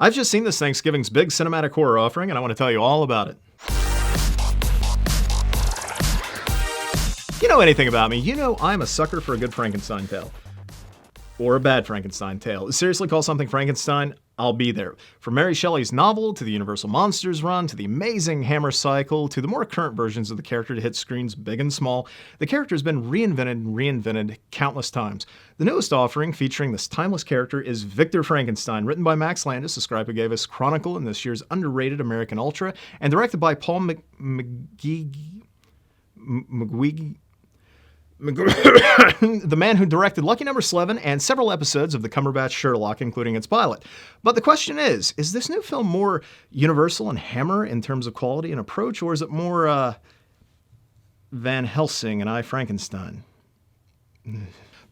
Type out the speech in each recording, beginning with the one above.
I've just seen this Thanksgiving's big cinematic horror offering, and I want to tell you all about it. You know anything about me, you know I'm a sucker for a good Frankenstein tale. Or a bad Frankenstein tale. Seriously, call something Frankenstein, I'll be there. From Mary Shelley's novel, to the Universal Monsters run, to the amazing Hammer cycle, to the more current versions of the character to hit screens big and small, the character has been reinvented and reinvented countless times. The newest offering featuring this timeless character is Victor Frankenstein, written by Max Landis, the scribe who gave us Chronicle in this year's underrated American Ultra, and directed by Paul McGuigue. The man who directed Lucky Number 11 and several episodes of the Cumberbatch Sherlock, including its pilot. But the question is this new film more Universal and Hammer in terms of quality and approach, or is it more Van Helsing and I, Frankenstein?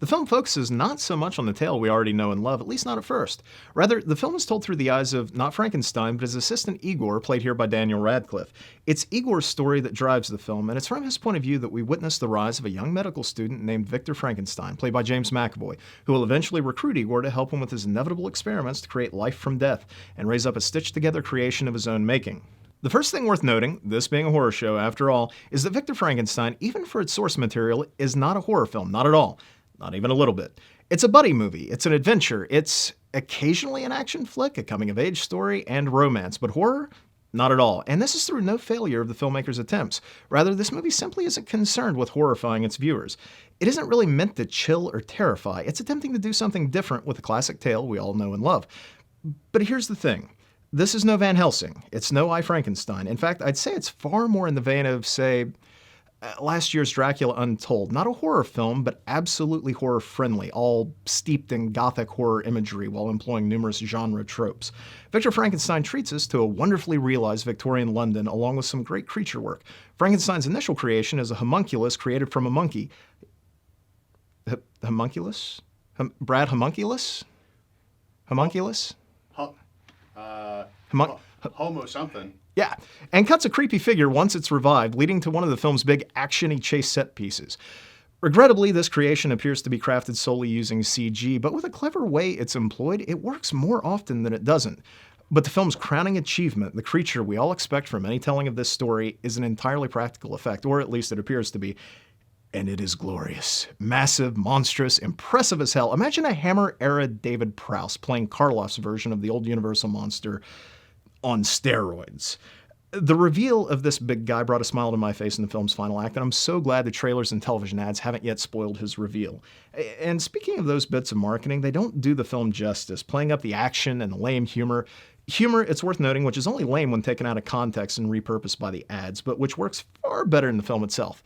The film focuses not so much on the tale we already know and love, at least not at first. Rather, the film is told through the eyes of not Frankenstein, but his assistant Igor, played here by Daniel Radcliffe. It's Igor's story that drives the film, and it's from his point of view that we witness the rise of a young medical student named Victor Frankenstein, played by James McAvoy, who will eventually recruit Igor to help him with his inevitable experiments to create life from death and raise up a stitched-together creation of his own making. The first thing worth noting, this being a horror show after all, is that Victor Frankenstein, even for its source material, is not a horror film, not at all. Not even a little bit. It's a buddy movie, it's an adventure, it's occasionally an action flick, a coming-of-age story, and romance, but horror? Not at all. And this is through no failure of the filmmaker's attempts. Rather, this movie simply isn't concerned with horrifying its viewers. It isn't really meant to chill or terrify. It's attempting to do something different with a classic tale we all know and love. But here's the thing. This is no Van Helsing. It's no I, Frankenstein. In fact, I'd say it's far more in the vein of, say, last year's Dracula Untold. Not a horror film, but absolutely horror-friendly, all steeped in gothic horror imagery while employing numerous genre tropes. Victor Frankenstein treats us to a wonderfully realized Victorian London, along with some great creature work. Frankenstein's initial creation is a homunculus created from a monkey. Homunculus? Brad Homunculus? Homunculus? Homo something. Yeah, and cuts a creepy figure once it's revived, leading to one of the film's big action-y chase set pieces. Regrettably, this creation appears to be crafted solely using CG, but with a clever way it's employed, it works more often than it doesn't. But the film's crowning achievement, the creature we all expect from any telling of this story, is an entirely practical effect, or at least it appears to be. And it is glorious. Massive, monstrous, impressive as hell. Imagine a Hammer-era David Prowse playing Karloff's version of the old Universal monster on steroids. The reveal of this big guy brought a smile to my face in the film's final act, and I'm so glad the trailers and television ads haven't yet spoiled his reveal. And speaking of those bits of marketing, they don't do the film justice, playing up the action and the lame humor. Humor, it's worth noting, which is only lame when taken out of context and repurposed by the ads, but which works far better in the film itself.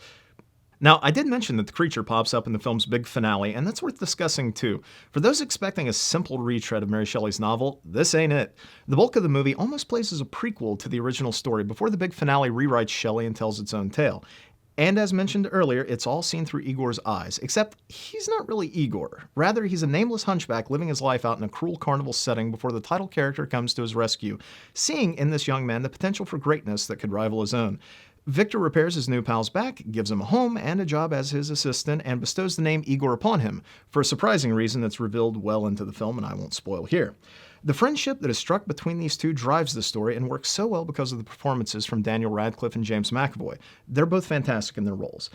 Now, I did mention that the creature pops up in the film's big finale, and that's worth discussing too. For those expecting a simple retread of Mary Shelley's novel, this ain't it. The bulk of the movie almost plays as a prequel to the original story before the big finale rewrites Shelley and tells its own tale. And as mentioned earlier, it's all seen through Igor's eyes, except he's not really Igor. Rather, he's a nameless hunchback living his life out in a cruel carnival setting before the title character comes to his rescue, seeing in this young man the potential for greatness that could rival his own. Victor repairs his new pal's back, gives him a home and a job as his assistant, and bestows the name Igor upon him, for a surprising reason that's revealed well into the film and I won't spoil here. The friendship that is struck between these two drives the story and works so well because of the performances from Daniel Radcliffe and James McAvoy. They're both fantastic in their roles.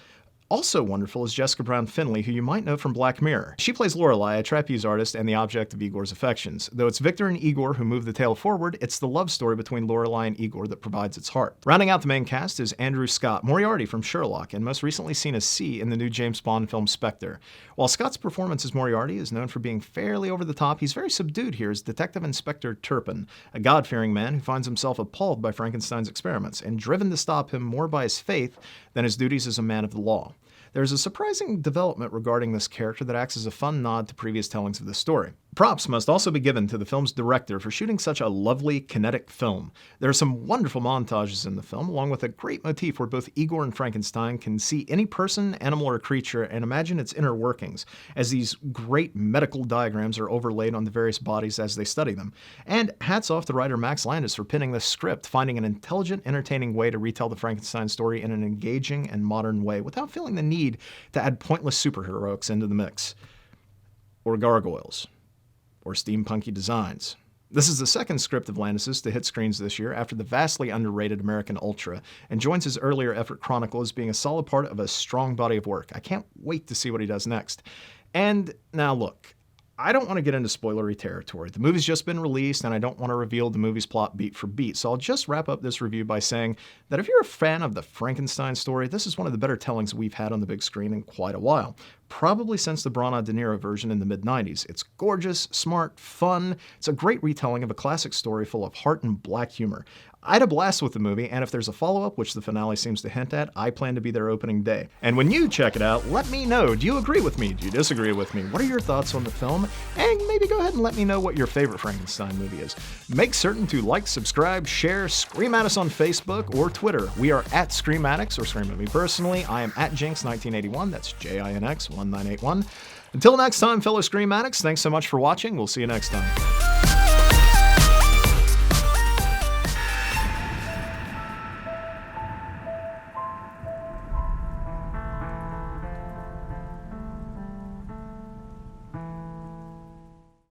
Also wonderful is Jessica Brown Findlay, who you might know from Black Mirror. She plays Lorelei, a trapeze artist and the object of Igor's affections. Though it's Victor and Igor who move the tale forward, it's the love story between Lorelei and Igor that provides its heart. Rounding out the main cast is Andrew Scott, Moriarty from Sherlock, and most recently seen as C in the new James Bond film Spectre. While Scott's performance as Moriarty is known for being fairly over the top, he's very subdued here as Detective Inspector Turpin, a God-fearing man who finds himself appalled by Frankenstein's experiments and driven to stop him more by his faith than his duties as a man of the law. There's a surprising development regarding this character that acts as a fun nod to previous tellings of this story. Props must also be given to the film's director for shooting such a lovely, kinetic film. There are some wonderful montages in the film, along with a great motif where both Igor and Frankenstein can see any person, animal, or creature and imagine its inner workings, as these great medical diagrams are overlaid on the various bodies as they study them. And hats off to writer Max Landis for penning this script, finding an intelligent, entertaining way to retell the Frankenstein story in an engaging and modern way without feeling the need to add pointless superheroics into the mix. Or gargoyles. Or steampunky designs. This is the second script of Landis's to hit screens this year after the vastly underrated American Ultra, and joins his earlier effort Chronicle as being a solid part of a strong body of work. I can't wait to see what he does next. And now look, I don't want to get into spoilery territory. The movie's just been released, and I don't want to reveal the movie's plot beat for beat, so I'll just wrap up this review by saying that if you're a fan of the Frankenstein story, this is one of the better tellings we've had on the big screen in quite a while. Probably since the Branagh De Niro version in the mid-90s. It's gorgeous, smart, fun. It's a great retelling of a classic story full of heart and black humor. I had a blast with the movie, and if there's a follow-up, which the finale seems to hint at, I plan to be there opening day. And when you check it out, let me know. Do you agree with me? Do you disagree with me? What are your thoughts on the film? And maybe go ahead and let me know what your favorite Frankenstein movie is. Make certain to like, subscribe, share, scream at us on Facebook or Twitter. We are at Scream Addicts, or scream at me personally. I am at Jinx1981. That's Jinx1981. Until next time, fellow Scream Addicts, thanks so much for watching. We'll see you next time.